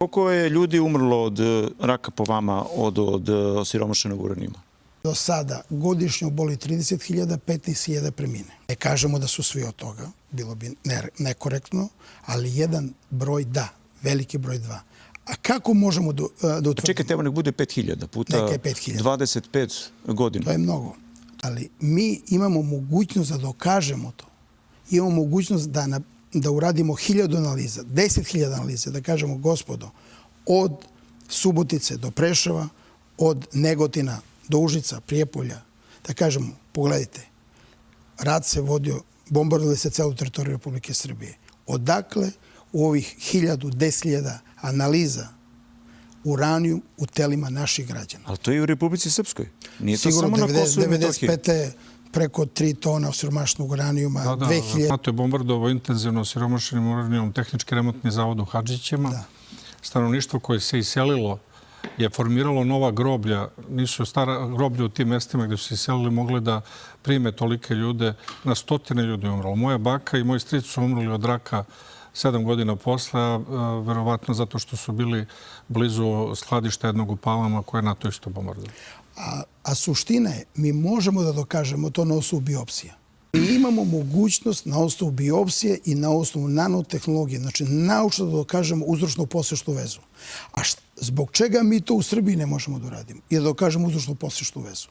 Koliko je ljudi umrlo od raka po vama od osiromašenog uranijuma? Do sada godišnje oboli 30.000, 15.000 premine. Ne kažemo da su svi od toga, bilo bi nekorektno, ali jedan broj da, veliki broj dva. A kako možemo da utvrdimo? Čekajte, evo nek bude 5.000 puta 25 godina. To je mnogo. Ali mi imamo mogućnost da dokažemo to. Imamo mogućnost da uradimo 1000 analiza, 10.000 analiza, da kažemo, gospodo, od Subotice do Preševa, od Negotina do Užica, Prijepolja, da kažemo, pogledajte, rat se vodio, bombardovali se celu teritoriju Republike Srbije. Odakle u ovih 1000, 10.000 analiza uranijum u telima naših građana? Ali to je i u Republici Srpskoj. Nije to Sigurno, samo na Kosovu i Metohiji. 95. preko 3 tona osiromašenog uranijuma, 2000... NATO je bombardovao intenzivno osiromašenim uranijumom Tehnički remontni zavod u Hadžićima. Stanovništvo koje se iselilo je formiralo nova groblja. Nisu stara groblja u tim mestima gdje su se iselili mogli da prime tolike ljude. Na stotine ljudi je umrlo. Moja baka i moj stric su umrli od raka 7 godina posle, verovatno zato što su bili blizu skladišta jednog u Palama koje je NATO isto bombardovao. A suština je, mi možemo da dokažemo to na osnovu biopsija. Mi imamo mogućnost na osnovu biopsije i na osnovu nanotehnologije, znači naučno da dokažemo uzročno-posledičnu vezu. A zbog čega mi to u Srbiji ne možemo da uradimo i da dokažemo uzročno-posledičnu vezu?